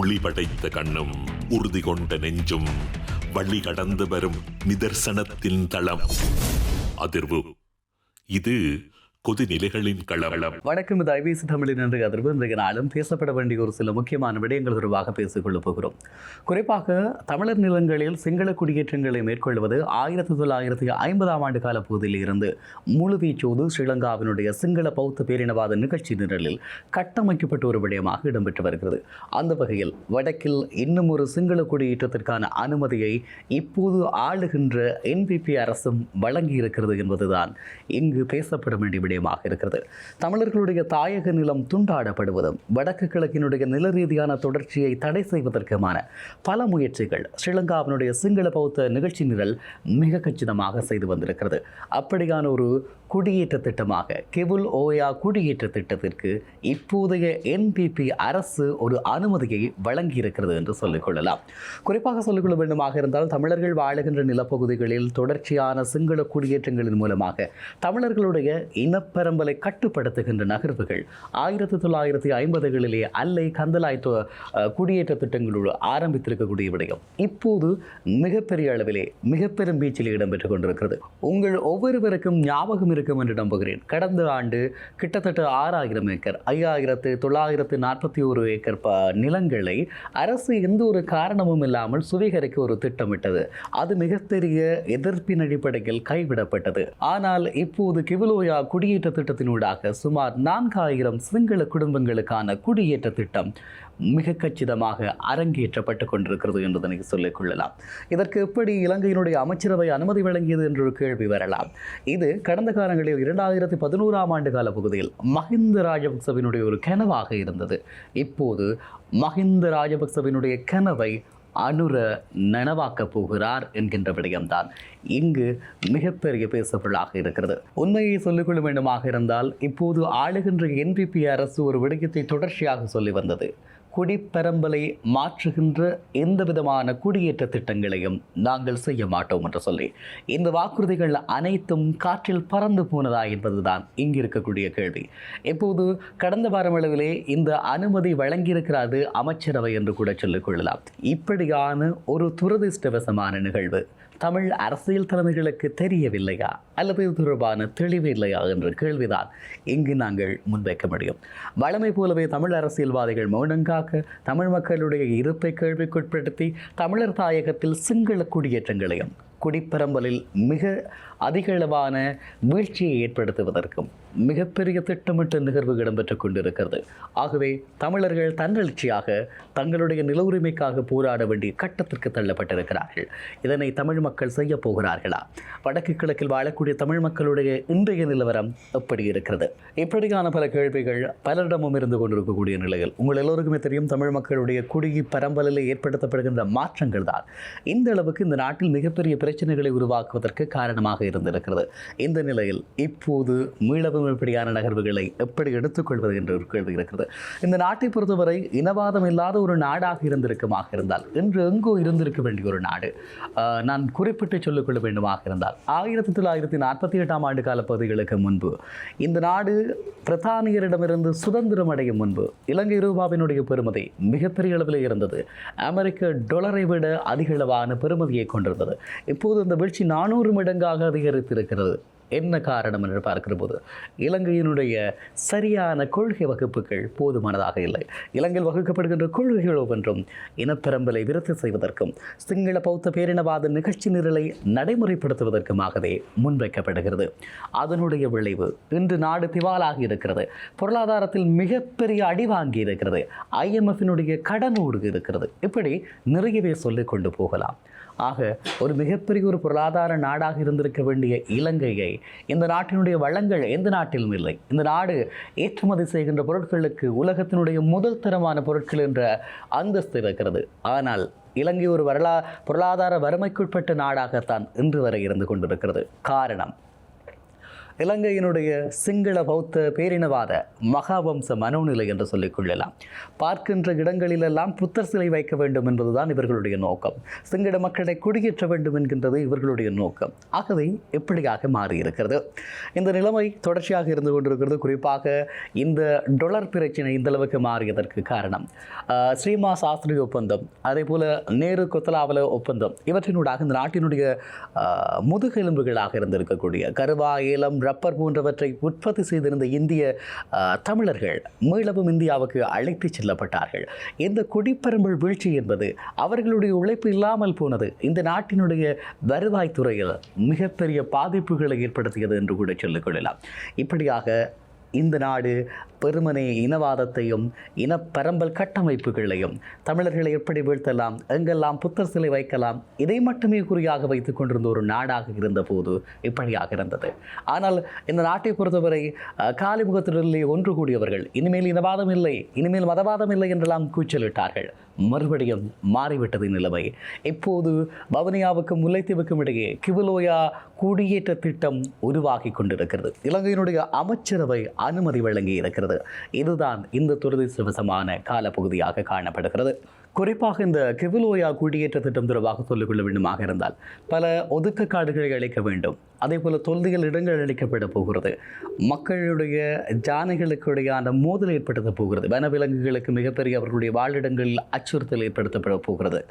ஒளி படைத்த கண்ணும் உறுதி கொண்ட நெஞ்சும் வழி கடந்து வரும் நிதர்சனத்தின் தளம் அதிர்வு. இது கொதிநிலைகளின் களவளம். வணக்கம். இது ஐபிசி தமிழின் இன்றைய அதிர்வு. இன்றைய நாளும் பேசப்பட வேண்டிய ஒரு சில முக்கியமான விடயங்கள் தொடர்பாக பேசிக்கொள்ளப் போகிறோம். குறிப்பாக தமிழர் நிலங்களில் சிங்கள குடியேற்றங்களை மேற்கொள்வது 1950ஆம் ஆண்டு கால பகுதியில் இருந்து முழுவீச்சோடு ஸ்ரீலங்காவினுடைய சிங்கள பௌத்த பேரினவாத நிகழ்ச்சி நிரலில் கட்டமைக்கப்பட்ட ஒரு விடயமாக இடம்பெற்று வருகிறது. அந்த வகையில் வடக்கில் இன்னும் ஒரு சிங்கள குடியேற்றத்திற்கான அனுமதியை இப்போது ஆளுகின்ற NPP அரசும் வழங்கியிருக்கிறது என்பதுதான் இங்கு பேசப்பட வேண்டிய விடயம் இருக்கிறது. தமிழர்களுடைய தாயக நிலம் துண்டாடப்படுவதும் வடக்கு கிழக்கினுடைய நில ரீதியான தொடர்ச்சியை தடை செய்வதற்குமான பல முயற்சிகள் ஸ்ரீலங்காவினுடைய சிங்கள பௌத்த நிகழ்ச்சி நிரல் மிக கச்சிதமாக செய்து வந்திருக்கிறது. அப்படியான ஒரு குடியேற்ற திட்டமாக கெவுல் ஓயா குடியேற்ற திட்டத்திற்கு இப்போதைய NPP அரசு ஒரு அனுமதியை வழங்கியிருக்கிறது என்று சொல்லிக்கொள்ளலாம். குறிப்பாக சொல்லிக்கொள்ள வேண்டுமாக இருந்தால் தமிழர்கள் வாழுகின்ற நிலப்பகுதிகளில் தொடர்ச்சியான சிங்கள குடியேற்றங்களின் மூலமாக தமிழர்களுடைய இனப்பெரம்பலை கட்டுப்படுத்துகின்ற நகர்வுகள் 1950களிலே அல்லை கந்தலாய் குடியேற்ற திட்டங்களோடு ஆரம்பித்திருக்கக்கூடிய விடயம் இப்போது மிகப்பெரிய அளவிலே மிகப்பெரும் வீச்சில் இடம்பெற்றுக் கொண்டிருக்கிறது. உங்கள் ஒவ்வொருவருக்கும் ஞாபகம் இருக்கும் என்று நம்புகிறேன். கடந்த ஆண்டு கிட்டத்தட்ட 6000 ஏக்கர் 5941 ஏக்கர் நிலங்களை அரசு எந்த ஒரு காரணமும் இல்லாமல் சுவீகரிக்க ஒரு திட்டமிட்டது. அது மிகப்பெரிய எதிர்ப்பின் அடிப்படையில் கைவிடப்பட்டது. ஆனால் இப்போது கிவுலோயா குடியேற்ற திட்டத்தினூடாக சுமார் 4000 சிங்கள குடும்பங்களுக்கான குடியேற்ற திட்டம் மிக கச்சிதமாக அரங்கேற்றப்பட்டுக் கொண்டிருக்கிறது என்பதனை சொல்லிக் கொள்ளலாம். இதற்கு எப்படி இலங்கையினுடைய அமைச்சரவை அனுமதி வழங்கியது என்ற ஒரு கேள்வி வரலாம். இது கடந்த காலங்களில் 2011ஆம் ஆண்டு கால பகுதியில் மஹிந்த ராஜபக்சவினுடைய ஒரு கனவாக இருந்தது. இப்போது மஹிந்த ராஜபக்சவினுடைய கனவை அனுர நனவாக்கப் போகிறார் என்கின்ற விடயம்தான் இங்கு மிகப்பெரிய பேசப்பொருளாக இருக்கிறது. உண்மையை சொல்லிக்கொள்ள வேண்டுமாக இருந்தால் இப்போது ஆளுகின்ற NPP அரசு ஒரு விடயத்தை தொடர்ச்சியாக சொல்லி வந்தது. குடிப்பெரம்பலை மாற்றுகின்ற எந்த விதமான குடியேற்ற திட்டங்களையும் நாங்கள் செய்ய மாட்டோம் என்று சொல்லி இந்த வாக்குறுதிகள் அனைத்தும் காற்றில் பறந்து போனதா என்பதுதான் இங்கு இருக்கக்கூடிய கேள்வி. இப்போது கடந்த வாரமளவிலே இந்த அனுமதி வழங்கியிருக்கிறது அமைச்சரவை என்று கூட சொல்லிக் கொள்ளலாம். இப்படியான ஒரு துரதிர்ஷ்டவசமான நிகழ்வு தமிழ் அரசியல் தலைமைகளுக்கு தெரியவில்லையா அல்லது இது தொடர்பான தெளிவு இல்லையா என்ற கேள்விதான் இங்கு நாங்கள் முன்வைக்க முடியும். வழமை போலவே தமிழ் அரசியல்வாதிகள் மௌனங்காக்க தமிழ் மக்களுடைய இருப்பை கேள்விக்குட்படுத்தி தமிழர் தாயகத்தில் சிங்கள குடியேற்றங்களையும் குடிப்பெரம்பலில் மிக அதிகளவான வீழ்ச்சியை ஏற்படுத்துவதற்கும் மிகப்பெரிய திட்டமிட்ட நிகழ்வு இடம்பெற்றுக் கொண்டிருக்கிறது. ஆகவே தமிழர்கள் தன்னெழுச்சியாக தங்களுடைய நில உரிமைக்காக போராட வேண்டிய கட்டத்திற்கு தள்ளப்பட்டிருக்கிறார்கள். இதனை தமிழ் மக்கள் செய்ய போகிறார்களா? வடக்கு கிழக்கில் வாழக்கூடிய தமிழ் மக்களுடைய இன்றைய நிலவரம் எப்படி இருக்கிறது? இப்படியான பல கேள்விகள் பலரிடமும் இருந்து கொண்டிருக்கக்கூடிய நிலையில் உங்கள் எல்லோருக்குமே தெரியும், தமிழ் மக்களுடைய குடிப்பெரம்பலில் ஏற்படுத்தப்படுகின்ற மாற்றங்கள் தான் இந்த அளவுக்கு இந்த நாட்டில் மிகப்பெரிய பிரச்சனைகளை உருவாக்குவதற்கு காரணமாக இருந்திருக்கிறது. இந்த நிலையில் இப்போது மீளவும் இப்படியான நகர்வுகளை எப்படி எடுத்துக்கொள்வது என்ற ஒரு கேள்வி இருக்கிறது. இந்த நாட்டை பொறுத்தவரை இனவாதம் இல்லாத ஒரு நாடாக இருந்திருக்குமாக இருந்தால் இன்று எங்கோ இருந்திருக்க வேண்டிய ஒரு நாடு. நான் குறிப்பிட்டு சொல்லிக்கொள்ள வேண்டுமாக இருந்தால் 1948ஆம் ஆண்டு கால பகுதிகளுக்கு முன்பு இந்த நாடு பிரித்தானியரிடமிருந்து சுதந்திரம் அடையும் முன்பு இலங்கை ரூபாவினுடைய பெறுமதி மிகப்பெரிய அளவில் இருந்தது. அமெரிக்க டாலரை விட அதிக அளவான பெறுமதியை கொண்டிருந்தது. இப்போது இந்த வீழ்ச்சி 400 மடங்காக அதிகரித்திருக்கிறது. என்ன காரணம் என்று பார்க்கிற போது இலங்கையினுடைய சரியான கொள்கை வகுப்புகள் போதுமானதாக இல்லை. இலங்கையில் வகுக்கப்படுகின்ற கொள்கைகள் ஒவ்வொன்றும் இனப்பெரம்பலை விருத்தி செய்வதற்கும் சிங்கள பௌத்த பேரினவாத நிகழ்ச்சி நிரலை நடைமுறைப்படுத்துவதற்குமாகவே முன்வைக்கப்படுகிறது. அதனுடைய விளைவு இன்று நாடு திவாலாகி இருக்கிறது. பொருளாதாரத்தில் மிகப்பெரிய அடி வாங்கி இருக்கிறது. IMFினுடைய கடனோடு இருக்கிறது. இப்படி நிறையவே சொல்லிக் கொண்டு போகலாம். ஆக ஒரு மிகப்பெரிய ஒரு பொருளாதார நாடாக இருந்திருக்க வேண்டிய இலங்கையை இந்த நாட்டினுடைய வளங்கள் எந்த நாட்டிலும் இல்லை. இந்த நாடு ஏற்றுமதி செய்கின்ற பொருட்களுக்கு உலகத்தினுடைய முதல் தரமான பொருட்கள் என்ற அந்தஸ்து இருக்கிறது. ஆனால் இலங்கை ஒரு பொருளாதார வறுமைக்குட்பட்ட நாடாகத்தான் இன்று வரை இருந்து கொண்டிருக்கிறது. காரணம், இலங்கையினுடைய சிங்கள பௌத்த பேரினவாத மகாவம்ச மனோநிலை என்று சொல்லிக் கொள்ளலாம். பார்க்கின்ற இடங்களிலெல்லாம் புத்தர் சிலை வைக்க வேண்டும் என்பதுதான் இவர்களுடைய நோக்கம். சிங்கள மக்களை குடியேற்ற வேண்டும் என்கின்றது இவர்களுடைய நோக்கம். ஆகவே எப்படியாக மாறியிருக்கிறது இந்த நிலைமை தொடர்ச்சியாக இருந்து கொண்டிருக்கிறது. குறிப்பாக இந்த டொலர் பிரச்சனை இந்த அளவுக்கு மாறியதற்கு காரணம் ஸ்ரீமா சாஸ்திரி ஒப்பந்தம், அதே போல நேரு கொத்தலாவல ஒப்பந்தம், இவற்றினூடாக இந்த நாட்டினுடைய முதுகெலும்புகளாக இருந்திருக்கக்கூடிய கருவா, ஏலம், ரப்பர் போன்றவற்றை உற்பத்தி செய்திருந்த இந்திய தமிழர்கள் மீளவும் இந்தியாவுக்கு அழைத்துச் செல்லப்பட்டார்கள். இந்த குடிப்பெரும்பல் வீழ்ச்சி என்பது அவர்களுடைய உழைப்பு இல்லாமல் போனது இந்த நாட்டினுடைய வருவாய்த்துறையில் மிகப்பெரிய பாதிப்புகளை ஏற்படுத்தியது என்று கூட சொல்லிக்கொள்ளலாம். இப்படியாக இந்த நாடு பெருமனே இனவாதத்தையும் இனப்பரம்பல் கட்டமைப்புகளையும் தமிழர்களை எப்படி வீழ்த்தலாம், எங்கெல்லாம் புத்தர் சிலை வைக்கலாம், இதை மட்டுமே குறியாக வைத்துக் கொண்டிருந்த ஒரு நாடாக இருந்த போது இப்படியாக இருந்தது. ஆனால் இந்த நாட்டை பொறுத்தவரை காலிமுகத்திலே ஒன்று கூடியவர்கள் இனிமேல் இனவாதம் இல்லை, இனிமேல் மதவாதம் இல்லை என்றெல்லாம் கூச்சலிட்டார்கள். மறுபடியும் மாறிவிட்டது நிலைமை. இப்போது வவுனியாவுக்கும் முல்லைத்தீவுக்கும் இடையே கிவுலோயா குடியேற்ற திட்டம் உருவாகி கொண்டிருக்கிறது. இலங்கையினுடைய அமைச்சரவை அனுமதி வழங்கி இருக்கிறது. இதுதான் இந்த துரதிர்ஷ்டவசமான காலப்பகுதியாக காணப்படுகிறது. குறிப்பாக இந்த கிவுலோயா குடியேற்ற திட்டம் தொடர்பாக சொல்லிக்கொள்ள வேண்டுமாக இருந்தால் பல ஒதுக்க காடுகளை அளிக்க வேண்டும், அதே போல தொல்லியல் இடங்கள் அளிக்கப்பட போகிறது, மக்களுடைய ஜானைகளுக்கிடையான மோதல் ஏற்படுத்த போகிறது, வனவிலங்குகளுக்கு மிகப்பெரிய அவர்களுடைய வாழிடங்களில் அச்சுறுத்தல் ஏற்படுத்தப்பட போகிறது.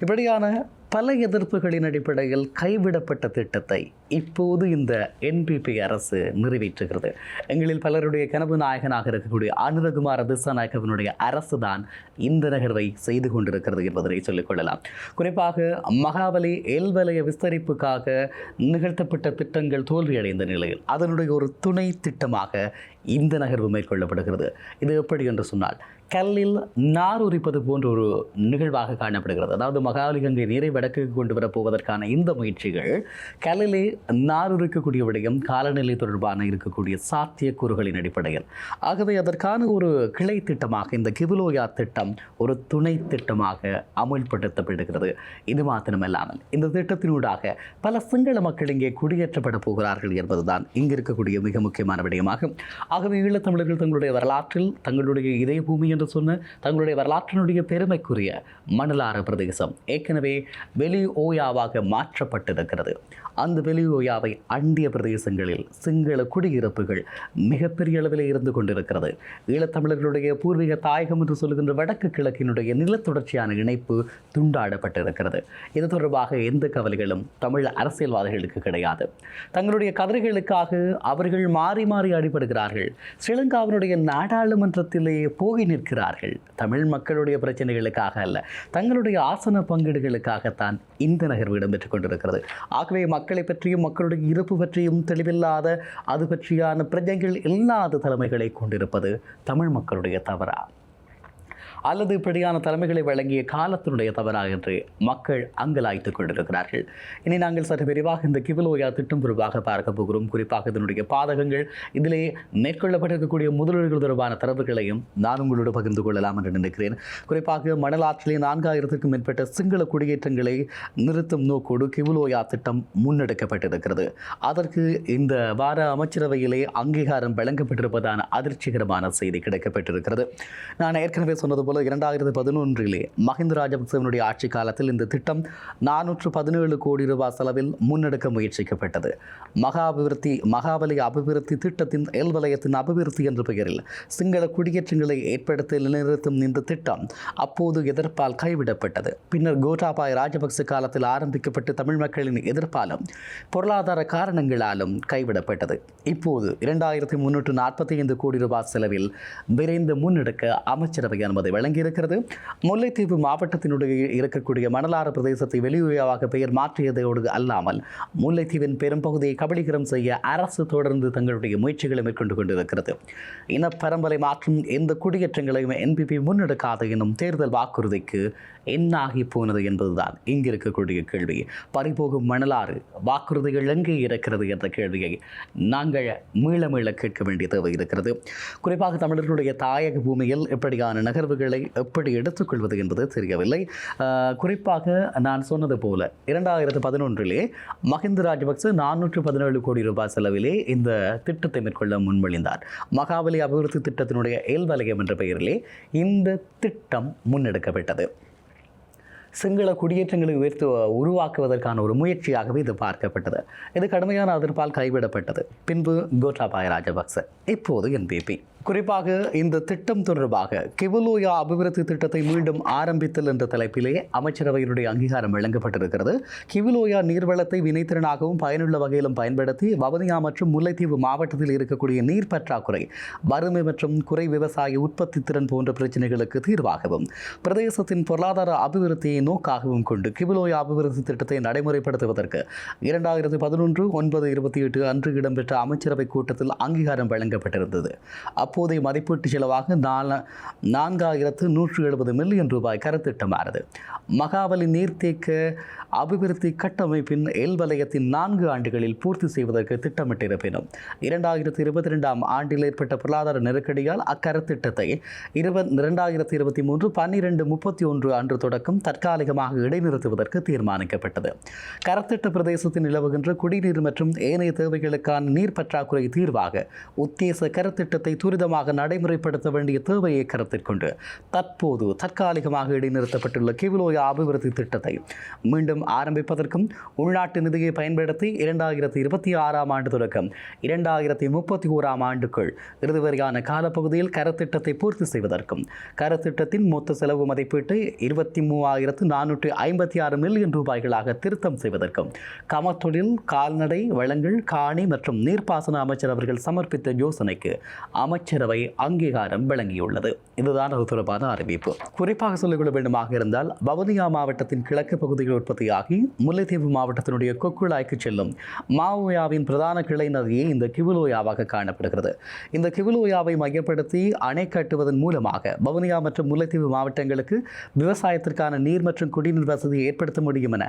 இப்படியான பல எதிர்ப்புகளின் அடிப்படையில் கைவிடப்பட்ட திட்டத்தை இப்போது இந்த என்பிபி அரசு நிறைவேற்றுகிறது. எங்களில் பலருடைய கனவு நாயகனாக இருக்கக்கூடிய அனுரகுமார திசாநாயக்கவினுடைய அரசு தான் இந்த நகர்வை செய்து கொண்டிருக்கிறது என்பதனை சொல்லிக் கொள்ளலாம். குறிப்பாக மகாவலி எல்வலய விஸ்தரிப்புக்காக நிகழ்த்தப்பட்ட திட்டங்கள் தோல்வியடைந்த நிலையில் அதனுடைய ஒரு துணை திட்டமாக இந்த நகர்வு மேற்கொள்ளப்படுகிறது. இது எப்படி என்று சொன்னால் கல்லில் நார் உரிப்பது போன்ற ஒரு நிகழ்வாக காணப்படுகிறது. அதாவது மகாவலி கங்கை நீரை வடக்குக்கு கொண்டு வரப்போவதற்கான இந்த முயற்சிகள் கல்லிலே நார் உரிக்கக்கூடிய விடயம் காலநிலை தொடர்பான இருக்கக்கூடிய சாத்தியக்கூறுகளின் அடிப்படையில். ஆகவே அதற்கான ஒரு கிளை திட்டமாக இந்த கிவுலோயா திட்டம் ஒரு துணை திட்டமாக அமுல்படுத்தப்படுகிறது. இது மாத்திரமல்லாமல் இந்த திட்டத்தினூடாக பல சிங்கள மக்கள் இங்கே குடியேற்றப்பட போகிறார்கள் என்பதுதான் இங்கு இருக்கக்கூடிய மிக முக்கியமான விடயமாகும். ஆகவே ஈழத்தமிழர்கள் தங்களுடைய வரலாற்றில் தங்களுடைய இதய பூமி என்று சொன்ன தங்களுடைய வரலாற்றினுடைய பெருமைக்குரிய மணலாறு பிரதேசம் ஏற்கனவே வெளி ஓயாவாக மாற்றப்பட்டிருக்கிறது. அந்த வெளி ஓயாவை அண்டிய பிரதேசங்களில் சிங்கள குடியிருப்புகள் மிகப்பெரிய அளவில் இருந்து கொண்டிருக்கிறது. ஈழத்தமிழர்களுடைய பூர்வீக தாயகம் என்று சொல்லுகின்ற வடக்கு கிழக்கினுடைய நிலத்தொடர்ச்சியான இணைப்பு துண்டாடப்பட்டிருக்கிறது. இது தொடர்பாக எந்த கவலைகளும் தமிழ் அரசியல்வாதிகளுக்கு கிடையாது. தங்களுடைய கதிரைகளுக்காக அவர்கள் மாறி மாறி அடிபடுகிறார்கள். ஸ்ரீலங்காவினுடைய நாடாளுமன்றத்திலே போகி நிற்கிறார்கள். தமிழ் மக்களுடைய பிரச்சனைகளுக்காக அல்ல, தங்களுடைய ஆசன பங்கீடுகளுக்காகத்தான் இந்த நகர்வு இடம்பெற்றுக் கொண்டிருக்கிறது. ஆகவே மக்களை பற்றியும் மக்களுடைய இருப்பு பற்றியும் தெளிவில்லாத அது பற்றியான பிரஜைகள் இல்லாத தலைமைகளை கொண்டிருப்பது தமிழ் மக்களுடைய தவறா அல்லது இப்படியான தலைமைகளை வழங்கிய காலத்தினுடைய தவறாக என்று மக்கள் அங்கலாய்த்துக் கொண்டிருக்கிறார்கள். இனி நாங்கள் சற்று விரிவாக இந்த கிவுலோயா திட்டம் தொடர்பாக பார்க்க போகிறோம். குறிப்பாக இதனுடைய பாதகங்கள், இதிலே மேற்கொள்ளப்பட்டிருக்கக்கூடிய முதலீடுகள் தொடர்பான தரவுகளையும் நான் உங்களோடு பகிர்ந்து கொள்ளலாம் என்று நினைக்கிறேன். குறிப்பாக மணலாற்றிலே 4000க்கும் மேற்பட்ட சிங்கள குடியேற்றங்களை நிறுத்தும் நோக்கோடு கிவுலோயா திட்டம் முன்னெடுக்கப்பட்டிருக்கிறது. அதற்கு இந்த வார அமைச்சரவையிலே அங்கீகாரம் வழங்கப்பட்டிருப்பதான அதிர்ச்சிகரமான செய்தி கிடைக்கப்பட்டிருக்கிறது. நான் ஏற்கனவே சொன்னது 2011 மஹிந்த ராஜபக்சவனுடைய ஆட்சி காலத்தில் இந்த திட்டம் 417 கோடி ரூபாய் செலவில் முன்னெடுக்க முயற்சிக்கப்பட்டது. மகாவலி அபிவிருத்தி திட்டத்தின் எல்வலயத்தின் அபிவிருத்தி என்ற பெயரில் சிங்கள குடியேற்றங்களை ஏற்படுத்த நிலைநிறுத்தும் இந்த திட்டம் அப்போது எதிர்ப்பால் கைவிடப்பட்டது. பின்னர் கோட்டாபாய ராஜபக்ச காலத்தில் ஆரம்பிக்கப்பட்டு தமிழ் மக்களின் எதிர்ப்பாலும் பொருளாதார காரணங்களாலும் கைவிடப்பட்டது. இப்போது 2345 கோடி ரூபாய் செலவில் விரைந்து முன்னெடுக்க அமைச்சரவை அனுமதி வழங்கியிருக்கிறது. முல்லைத்தீவு மாவட்டத்தினுடைய இருக்கக்கூடிய மணலாறு பிரதேசத்தை வெளியுறவாக பெயர் மாற்றியதோடு அல்லாமல் முல்லைத்தீவின் பெரும்பகுதியை கபலீகரம் செய்ய அரசு தொடர்ந்து தங்களுடைய முயற்சிகளை மேற்கொண்டு கொண்டிருக்கிறது. இனப்பரம்பலை மாற்றும் எந்த குடியேற்றங்களையும் என்பிபி முன்னெடுக்காது என்னும் தேர்தல் வாக்குறுதிக்கு என்னாகி போனது என்பதுதான் இங்கு இருக்கக்கூடிய கேள்வி. பறிபோகும் மணலாறு வாக்குறுதிகள் எங்கே இருக்கிறது என்ற கேள்வியை நாங்கள் மீள கேட்க வேண்டிய தேவை இருக்கிறது. குறிப்பாக தமிழர்களுடைய தாயக பூமியில் இப்படியான நகர்வுகள் காரணங்களை எப்படி எடுத்துக்கொள்வது என்பது தெரியவில்லை. குறிப்பாக நான் சொன்னது போல 2011 மஹிந்த ராஜபக்ச 417 கோடி ரூபாய் செலவிலே இந்த திட்டத்தை மேற்கொள்ள முன்மொழிந்தார். மகாபலி அபிவிருத்தி திட்டத்தினுடைய வலயம் என்ற பெயரிலே இந்த திட்டம் முன்னெடுக்கப்பட்டது. சிங்கள குடியேற்றங்களை உருவாக்குவதற்கான ஒரு முயற்சியாகவே இது பார்க்கப்பட்டது. இது கடுமையான எதிர்ப்பால் கைவிடப்பட்டது. பின்பு கோட்டாபாய ராஜபக்ச, இப்போது என்பிபி. குறிப்பாக இந்த திட்டம் தொடர்பாக கிவுலோயா அபிவிருத்தி திட்டத்தை மீண்டும் ஆரம்பித்தல் என்ற தலைப்பிலே அமைச்சரவையினுடைய அங்கீகாரம் வழங்கப்பட்டிருக்கிறது. கிவுலோயா நீர்வளத்தை வினைத்திறனாகவும் பயனுள்ள வகையிலும் பயன்படுத்தி வவுனியா மற்றும் முல்லைத்தீவு மாவட்டத்தில் இருக்கக்கூடிய நீர் பற்றாக்குறை, வறுமை மற்றும் குறை விவசாய உற்பத்தி திறன் போன்ற பிரச்சனைகளுக்கு தீர்வாகவும் பிரதேசத்தின் பொருளாதார அபிவிருத்தியை நோக்காகவும் கொண்டு கிவுலோயா அபிவிருத்தி திட்டத்தை நடைமுறைப்படுத்துவதற்கு 2011/9/28 அன்று இடம்பெற்ற அமைச்சரவை கூட்டத்தில் அங்கீகாரம் வழங்கப்பட்டிருந்தது. அப்போதைய மதிப்பீட்டு செலவாக 4170 மில்லியன் ரூபாய் கருத்திட்டமானது. மகாபலி நீர்த்தேக்க அபிவிருத்தி கட்டமைப்பின் வலயத்தின் 4 ஆண்டுகளில் பூர்த்தி செய்வதற்கு திட்டமிட்டிருப்பினும் 2022 ஆண்டில் ஏற்பட்ட பொருளாதார நெருக்கடியால் அக்கருத்திட்டத்தை 2023/12/31 அன்று தொடக்கம் தற்காலிகமாக இடைநிறுத்துவதற்கு தீர்மானிக்கப்பட்டது. கருத்திட்ட பிரதேசத்தில் நிலவுகின்ற குடிநீர் மற்றும் ஏனைய தேவைகளுக்கான நீர் பற்றாக்குறை தீர்வாக உத்தேச கருத்திட்டத்தை துரிதமாக நடைமுறைப்படுத்த வேண்டிய தேவையை கருத்தில் கொண்டு தற்போது தற்காலிகமாக இடைநிறுத்தப்பட்டுள்ள கிவுலோயா அபிவிருத்தி திட்டத்தை மீண்டும் ஆரம்பிப்பதற்கும் உள்நாட்டு நிதியை பயன்படுத்தி 2026 ஆண்டு தொடக்கம் 2031 ஆண்டுக்குள் இறுதி வரையான காலப்பகுதியில் கருத்திட்டத்தை பூர்த்தி செய்வதற்கும் கருத்திட்டத்தின் மொத்த செலவு மதிப்பீட்டை 23,456 மில்லியன் ரூபாய்களாக திருத்தம் செய்வதற்கும் கமத்தொழில், கால்நடை வளங்கள், காணி மற்றும் நீர்ப்பாசன அமைச்சர் அவர்கள் சமர்ப்பித்த யோசனைக்கு அமைச்சரவை அங்கீகாரம் வழங்கியுள்ளது. இதுதான் அது தொடர்பான அறிவிப்பு. குறிப்பாக சொல்லிக்கொள்ள வேண்டுமாக இருந்தால் வவுனியா மாவட்டத்தின் கிழக்கு பகுதியில் உற்பத்தியாகி முல்லைத்தீவு மாவட்டத்தினுடைய கொக்குழாய்க்கு செல்லும் மாவோயாவின் பிரதான கிளை நதியே இந்த கிவுலோயாவாக காணப்படுகிறது. இந்த கிவுலோயாவை மையப்படுத்தி அணை கட்டுவதன் மூலமாக வவுனியா மற்றும் முல்லைத்தீவு மாவட்டங்களுக்கு விவசாயத்திற்கான நீர் மற்றும் குடிநீர் வசதியை ஏற்படுத்த முடியும் என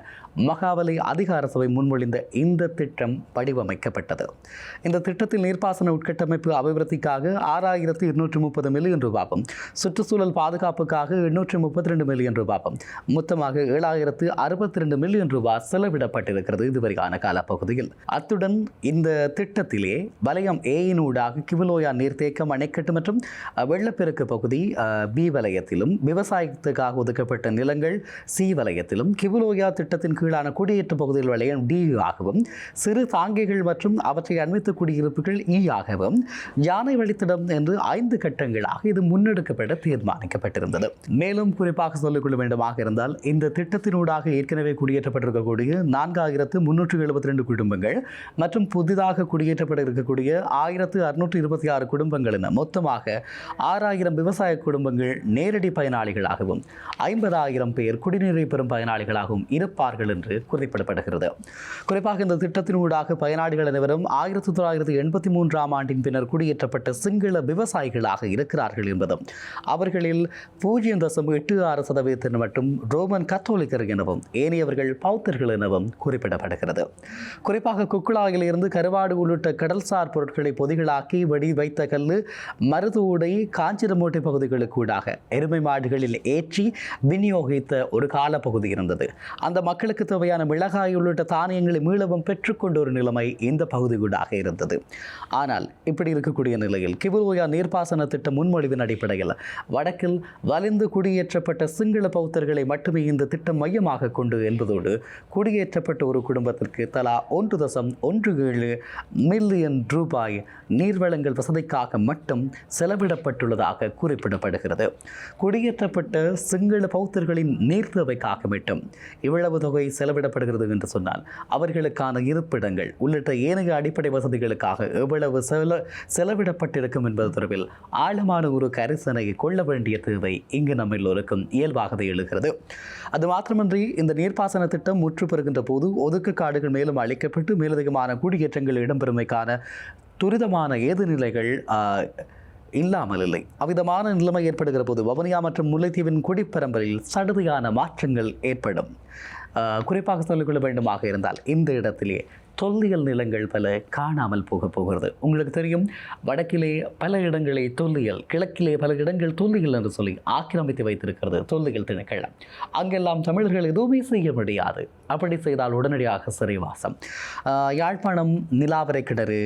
மகாபலி அதிகார சபை முன்மொழிந்த இந்த திட்டம் வடிவமைக்கப்பட்டது. இந்த திட்டத்தில் நீர்ப்பாசன உட்கட்டமைப்பு அபிவிருத்திக்காக 6,230 மில்லியன் ரூபாயும், சுற்றுச்சூழல் பாதுகாப்புக்காக 832 மில்லியன் ரூபாயும், மொத்தமாக 7,062 மில்லியன் ரூபாய் செலவிடப்பட்டிருக்கிறது இதுவரையான காலப்பகுதியில். அத்துடன் இந்த திட்டத்திலே வலயம் ஏயினூடாக கிவுலோயா நீர்த்தேக்கம், அணைக்கட்டு மற்றும் வெள்ளப்பெருக்கு பகுதி பி வலயத்திலும், விவசாயத்துக்காக ஒதுக்கப்பட்ட நிலங்கள் சி வலயத்திலும், கிவுலோயா திட்டத்தின் கீழான குடியேற்ற பகுதியில் வலயம் டி ஆகவும், சிறு தாங்கிகள் மற்றும் அவற்றை அண்மித்த குடியிருப்புகள் இ ஆகவும், யானை வழித்தடம் என்று 5 கட்டங்களாக இது முன்னெடுக்கப்பட தீர்மானிக்கப்பட்டிருந்தது. மேலும் குறிப்பாக சொல்லிக்கொள்ள வேண்டுமாக இருந்தால் இந்த திட்டத்தினூடாக ஏற்கனவே குடியேற்றப்பட்டிருக்கக்கூடிய 4,372 குடும்பங்கள் மற்றும் புதிதாக குடியேற்றப்பட இருக்கக்கூடிய 1,626 குடும்பங்கள் என மொத்தமாக 6,000 விவசாய குடும்பங்கள் நேரடி பயனாளிகளாகவும் 50,000 பேர் குடிநீரை பெறும் பயனாளிகளாகவும் இருப்பார்கள் என்று குறிப்பிடப்படுகிறது. குறிப்பாக இந்த திட்டத்தினூடாக பயனாளிகள் அனைவரும் 1983 ஆண்டின் பின்னர் குடியேற்றப்பட்ட சிங்கள விவசாயிகளாக இருக்கிறார்கள் என்பதும் அவர்களில் 0.86% மட்டும் ரோமன் கத்தோலிக்கர் எனவும் ஏனையவர்கள் பௌத்தர்கள் எனவும் குறிப்பிடப்படுகிறது. குறிப்பாக குக்குழாயிலிருந்து கருவாடு உள்ளிட்ட கடல்சார் பொருட்களை பொதிகளாக்கி வெடி வைத்த கல்லு, மருதூடை, காஞ்சிரமோட்டை பகுதிகளுக்கூடாக எருமை மாடுகளில் ஏற்றி விநியோகித்த ஒரு காலப்பகுதி இருந்தது. அந்த மக்களுக்கு தேவையான மிளகாய் உள்ளிட்ட தானியங்களை மீளவும் பெற்றுக்கொண்ட ஒரு நிலைமை இந்த பகுதியூடாக இருந்தது. ஆனால் இப்படி இருக்கக்கூடிய நிலையில் கிவுலோயா நீர்ப்பாசன திட்ட முன்மொழிவின் அடிப்படையில் வடக்கில் வலிந்து குடியேற்றப்பட்ட சிங்கள பௌத்தர்களை மட்டுமே இந்த திட்டம் மையமாக கொண்டு என்பதோடு குடியேற்றப்பட்ட ஒரு குடும்பத்திற்கு தலா 1.17 மில்லியன் ரூபாய் நீர்வளங்கள் வசதிக்காக மட்டும் செலவிடப்பட்டுள்ளதாக குறிப்பிடப்படுகிறது. குடியேற்றப்பட்ட சிங்கள பௌத்தர்களின் நீர் தேவைக்காக மட்டும் இவ்வளவு தொகை செலவிடப்படுகிறது என்று சொன்னால் அவர்களுக்கான இருப்பிடங்கள் உள்ளிட்ட ஏனைய அடிப்படை வசதிகளுக்காக எவ்வளவு செலவிடப்பட்டிருக்கும் என்பது தொடர்பில் ஆழமான ஒரு கரிசனையை கொள்ள வேண்டிய தேவை இங்கு நம்ம எல்லோருக்கும் இயல்பாகவே எழுகிறது. அது மாத்திரமன்றி இந்த நீர்ப்பாசன திட்டம் முற்று பெறுகின்ற போது ஒதுக்கு காடுகள் மேலும் அளிக்கப்பட்டு மேலதிகமான குடியேற்றங்கள் இடம்பெறுமைக்கான துரிதமான ஏதுநிலைகள் இல்லாமல் இல்லை. அவ்விதமான நிலைமை ஏற்படுகிற போது வவுனியா மற்றும் முல்லைத்தீவின் குடிப்பரம்பலில் சடுதியான மாற்றங்கள் ஏற்படும். குறிப்பாக சொல்லிக்கொள்ள வேண்டுமாக இருந்தால் இந்த இடத்திலே தொல்லியல் நிலங்கள் பல காணாமல் போகிறது. உங்களுக்கு தெரியும், வடக்கிலே பல இடங்களை தொல்லியல், கிழக்கிலே பல இடங்கள் தொல்லியல் என்று சொல்லி ஆக்கிரமித்து வைத்திருக்கிறது தொல்லியல் திணைக்களம். அங்கெல்லாம் தமிழர்கள் எதுவுமே செய்ய முடியாது. அப்படி செய்தால் உடனடியாக சிறைவாசம். யாழ்ப்பாணம் நிலாவரை கிணறு,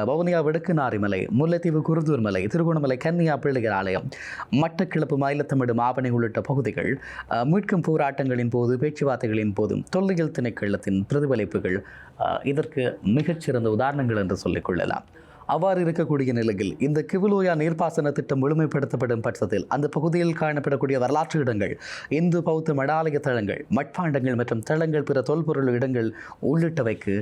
வவுனியா வெடுக்குநாரிமலை, முல்லைத்தீவு குருந்தூர் மலை, திருகோணமலை கன்னியா பிள்ளையர் ஆலயம், மட்டக்கிளப்பு மயிலத்தமிடு மாவனை உள்ளிட்ட பகுதிகள் மீட்கும் போராட்டங்களின் போது, பேச்சுவார்த்தைகளின் போதும் தொல்லியல் திணைக்களத்தின் பிரதிபலிப்புகள் இதற்கு மிகச்சிறந்த உதாரணங்கள் என்று சொல்லிக் கொள்ளலாம். அவ்வாறு இருக்கக்கூடிய நிலையில் இந்த கிவுலோயா நீர்ப்பாசன திட்டம் முழுமைப்படுத்தப்படும் பட்சத்தில் அந்த பகுதியில் காணப்படக்கூடிய வரலாற்று இடங்கள், இந்து பௌத்த மடாலய தளங்கள், மட்பாண்டங்கள் மற்றும் தளங்கள், பிற தொல்பொருள் இடங்கள் உள்ளிட்டவைக்கு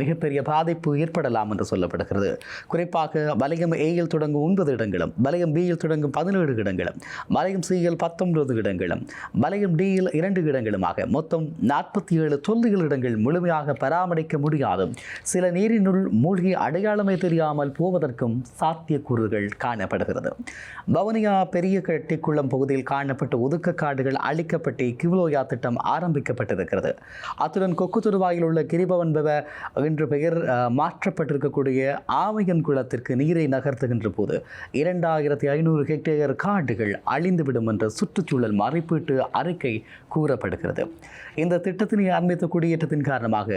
மிகப்பெரிய பாதிப்பு ஏற்படலாம் என்று சொல்லப்படுகிறது. குறிப்பாக வலயம் ஏயில் தொடங்கும் 9 இடங்களும், வலயம் பியில் தொடங்கும் 17 இடங்களும், வலயம் சியில் 19 இடங்களும், வலயம் டியில் 2 இடங்களுமாக மொத்தம் 47 தொல்லியல் இடங்கள் முழுமையாக பராமரிக்க முடியாது. சில நீரினுள் மூழ்கி அடையாளமே தெரியாமல் போவதற்கும் சாத்தியக்கூறுகள் காணப்படுகிறது. வவுனியா பெரிய கட்டிக்குளம் பகுதியில் காணப்பட்ட ஒதுக்க காடுகள் அழிக்கப்பட்டு கிவுலோயா திட்டம் ஆரம்பிக்கப்பட்டிருக்கிறது. அத்துடன் கொக்கு துருவாயில் உள்ள கிரிபவன் பெவ என்ற பெயர் மாற்றப்பட்டிருக்கக்கூடிய ஆமையன் குளத்திற்கு நீரை நகர்த்துகின்ற போது 2500 ஹெக்டேயர் காடுகள் அழிந்துவிடும் என்ற சுற்றுச்சூழல் மதிப்பீட்டு அறிக்கை கூறப்படுகிறது. இந்த திட்டத்தினை ஆரம்பித்த குடியேற்றத்தின் காரணமாக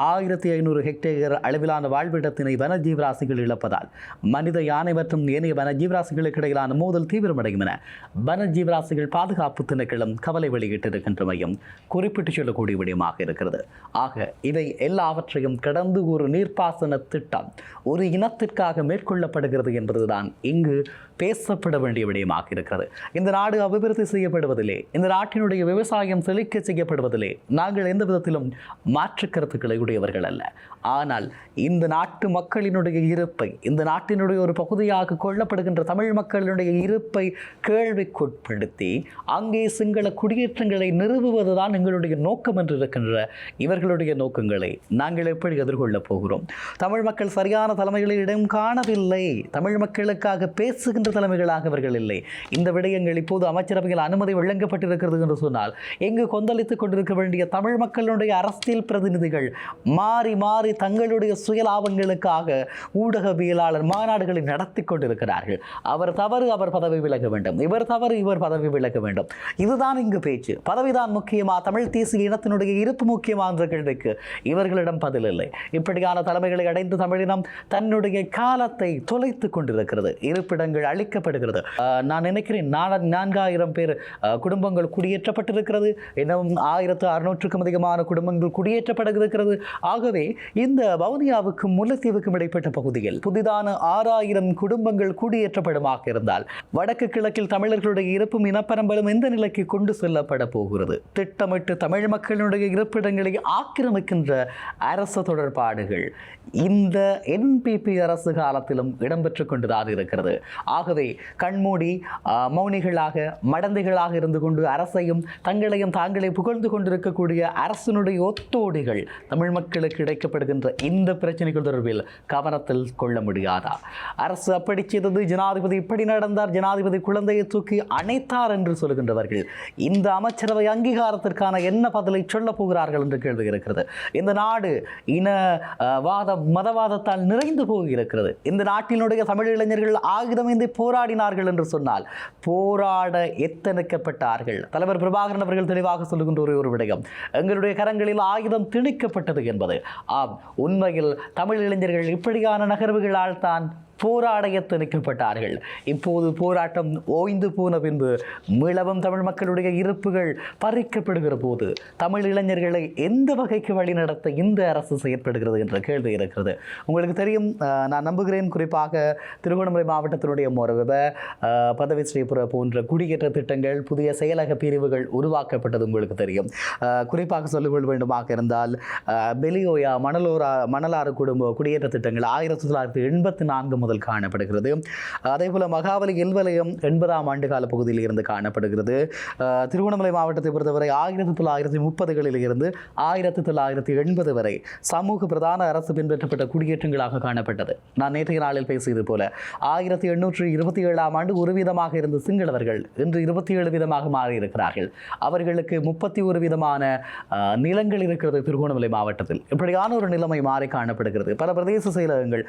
1500 ஹெக்டேயர் அளவிலான வாழ்விடத்தினை வனஜீவராசிகள் இழப்பதால் மனித, யானை மற்றும் ஏனைய வனஜீவராசிகளுக்கு இடையிலான மோதல் தீவிரமடையும் என வனஜீவராசிகள் பாதுகாப்பு திணைக்களம் கவலை வெளியிட்டிருக்கின்றமையும் குறிப்பிட்டு சொல்லக்கூடிய விடயமாக இருக்கிறது. ஆக இவை எல்லாவற்றையும் கடந்து ஒரு நீர்ப்பாசன திட்டம் ஒரு இனத்திற்காக மேற்கொள்ளப்படுகிறது என்பதுதான் இங்கு பேசப்பட வேண்டிய விடயமாக இருக்கிறது. இந்த நாடு அபிவிருத்தி செய்யப்படுவதிலே, இந்த நாட்டினுடைய விவசாயம் செழிக்க செய்யப்படுவதிலே நாங்கள் எந்த விதத்திலும் மாற்று கருத்துக்களை உடையவர்கள் அல்ல. ஆனால் இந்த நாட்டு மக்களினுடைய இருப்பை, இந்த நாட்டினுடைய ஒரு பகுதியாக கொள்ளப்படுகின்ற தமிழ் மக்களினுடைய இருப்பை கேள்விக்குட்படுத்தி அங்கே சிங்கள குடியேற்றங்களை நிறுவுவதுதான் எங்களுடைய நோக்கம் என்று இருக்கின்ற இவர்களுடைய நோக்கங்களை நாங்கள் எப்படி எதிர்கொள்ளப் போகிறோம்? தமிழ் மக்கள் சரியான தலைமைகளை இடம் காணவில்லை. தமிழ் மக்களுக்காக பேசுகின்ற தலைமைகளாக அவர்கள் இல்லை. இந்த விடயங்கள் இப்போது அமைச்சரவையில் அனுமதி வழங்கப்பட்டிருக்கிறது என்று சொன்னால் எங்கு கொந்தளித்துக் கொண்டிருக்க வேண்டிய தமிழ் மக்களுடைய அரசியல் பிரதிநிதிகள் மாறி மாறி தங்களுடைய சுயலாபங்களுக்காக ஊடகவியலாளர் மாநாடுகளை நடத்தி கொண்டிருக்கிறார்கள். அவர் தவறு, அவர் பதவி விலக வேண்டும், இவர் தவறு, இவர் பதவி விலக வேண்டும். இதுதான் இங்கு பேச்சு. பதவிதான் முக்கியமா, தமிழ் தேசிய இனத்தினுடைய இருப்பு முக்கியமா என்ற கேள்விக்கு இவர்களிடம் பதில் இல்லை. இப்படியான தலைமைகளை அடைந்து தமிழினம் தன்னுடைய காலத்தை தொலைத்துக் கொண்டிருக்கிறது. இருப்பிடங்கள் அளிக்கப்படுகிறது. நான் நினைக்கிறேன் 4000 பேர் குடும்பங்கள் குடியேற்றப்பட்டிருக்கிறது. இன்னும் 1600க்கும் அதிகமான குடும்பங்கள் குடியேற்றப்படுகிறது. ஆகவே இந்த வவுனியாவுக்கும் முல்லைத்தீவுக்கும் இடைப்பட்ட பகுதியில் புதிதான 6000 குடும்பங்கள் குடியேற்றப்படுமாக இருந்தால் வடக்கு கிழக்கில் தமிழர்களுடைய இருப்பும் இனப்பரம்பலும் எந்த நிலைக்கு கொண்டு செல்லப்பட போகிறது? திட்டமிட்டு தமிழ் மக்களுடைய இருப்பிடங்களை ஆக்கிரமிக்கின்ற அரசு தொடர்பாடுகள் இந்த NPP அரசு காலத்திலும் இடம்பெற்றுக் கொண்டுதான் இருக்கிறது. ஆகவே கண்மூடி மௌனிகளாக, மடந்தைகளாக இருந்து கொண்டு அரசையும் தங்களையும் தாங்களே புகழ்ந்து கொண்டிருக்கக்கூடிய அரசினுடைய ஒத்தோடிகள் தமிழ் மக்களுக்கு கிடைக்கப்படுகின்ற இந்த பிரச்சனைகள் தொடர்பில் கவனத்தில் கொள்ள முடியாதா? அரசு அப்படி செய்தது, ஜனாதிபதி இப்படி நடந்தார், ஜனாதிபதி குழந்தையை தூக்கி அணைத்தார் என்று சொல்கின்றவர்கள் இந்த அமைச்சரவை அங்கீகாரத்திற்கான என்ன பதிலை சொல்ல போகிறார்கள் என்று கேள்வி இருக்கிறது. இந்த நாடு இனவாதம், மதவாதத்தால் நிறைந்து போயிருக்கிறது. இந்த நாட்டினுடைய தமிழ் இளைஞர்கள் ஆயுதமேந்தி போராடினார்கள் என்று சொன்னால் போராட எத்தனிக்கப்பட்டார்கள். தலைவர் பிரபாகரன் அவர்கள் தெளிவாக சொல்லுகின்ற ஒரு விடயம், எங்களுடைய கரங்களில் ஆயுதம் திணிக்கப்பட்டது என்பது. ஆம், உண்மையில் தமிழ் இளைஞர்கள் இப்படியான நகர்வுகளால் தான் போராட எத்தனிக்கப்பட்டார்கள். இப்போது போராட்டம் ஓய்ந்து போன பின்பு மீளவும் தமிழ் மக்களுடைய இருப்புகள் பறிக்கப்படுகிற போது தமிழ் இளைஞர்களை எந்த வகைக்கு வழிநடத்த இந்த அரசு செயற்படுகிறது என்ற கேள்வி இருக்கிறது. உங்களுக்கு தெரியும், நான் நம்புகிறேன், குறிப்பாக திருகோணமலை மாவட்டத்தினுடைய மொரவ, பதவி ஸ்ரீபுர போன்ற குடியேற்ற திட்டங்கள், புதிய செயலக பிரிவுகள் உருவாக்கப்பட்டது உங்களுக்கு தெரியும். குறிப்பாக சொல்லிக்கொள்ள வேண்டுமாக இருந்தால் பெலியோயா மணலாறு குடும்ப குடியேற்ற திட்டங்கள் 1984 முதல் காணப்படுகிறது. அதேபோல மகாவலி எல்வலயம் 80ஆம் ஆண்டு கால பகுதியில் இருந்து காணப்படுகிறது. திருவண்ணாமலை மாவட்டத்தை பொறுத்தவரை 1930களில் இருந்து 1980 வரை சமூக பிரதான அரசு பின்பற்றப்பட்ட குடியேற்றங்களாக காணப்பட்டது. நான் நேற்றைய நாளில் பேசியது போல 1827ஆம் ஆண்டு ஒரு வீதமாக இருந்த சிங்களவர்கள் இன்று 27 வீதமாக மாறியிருக்கிறார்கள். அவர்களுக்கு 31 வீதமான நிலங்கள் இருக்கிறது திருகோணமலை மாவட்டத்தில். இப்படியான ஒரு நிலைமை மாறி காணப்படுகிறது. பல பிரதேச செயலகங்கள்,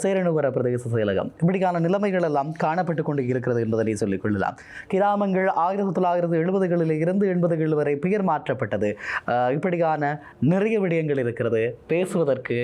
சேரனுவர பிரதேச செயலகம், இப்படியான நிலைமைகள் எல்லாம் காணப்பட்டுக் கொண்டு இருக்கிறது என்பதனை சொல்லிக் கொள்ளலாம். கிராமங்கள் 1970களில் இருந்து 80கள் வரை பெயர் மாற்றப்பட்டது. இப்படியான நிறைய விடயங்கள் இருக்கிறது பேசுவதற்கு,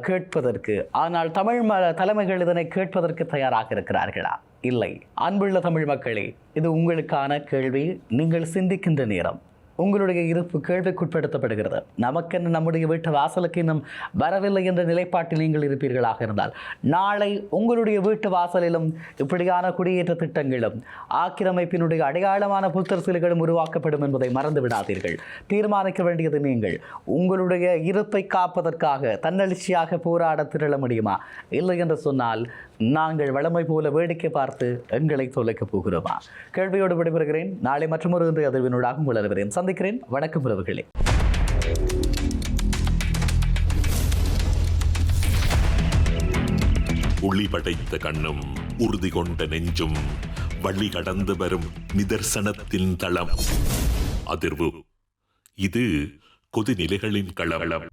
கேட்பதற்கு. ஆனால் தமிழ் தலைமைகள் இதனை கேட்பதற்கு தயாராக இருக்கிறார்களா? இல்லை. அன்புள்ள தமிழ் மக்களே, இது உங்களுக்கான கேள்வி. நீங்கள் சிந்திக்கின்ற நேரம். உங்களுடைய இருப்பு கேள்விக்குட்படுத்தப்படுகிறது. நமக்கென்று நம்முடைய வீட்டு வாசலுக்கு இன்னும் வரவில்லை என்ற நிலைப்பாட்டில் நீங்கள் இருப்பீர்களாக இருந்தால், நாளை உங்களுடைய வீட்டு வாசலிலும் இப்படியான குடியேற்ற திட்டங்களும் ஆக்கிரமிப்பினுடைய அடையாளமான புத்தர் சிலைகளும் உருவாக்கப்படும் என்பதை மறந்து விடாதீர்கள். தீர்மானிக்க வேண்டியது நீங்கள். உங்களுடைய இருப்பை காப்பதற்காக தன்னெழுச்சியாக போராட திரள முடியுமா? இல்லை என்று சொன்னால் நாங்கள் வளமை போல வேடிக்கை பார்த்து எங்களை தொலைக்கப் போகிறோமா? கேள்வியோடு விடைபெறுகிறேன். நாளை மற்றொரு இன்றைய அதிர்வினூடாக வளர்கிறேன். சந்திக்கிறேன். வணக்கம் உறவுகளே. ஒளி படைத்த கண்ணும் உறுதி கொண்ட நெஞ்சும் வழி கடந்து வரும் நிதர்சனத்தின் தளம். அதிர்வு. இது கொதிநிலைகளின் களம்.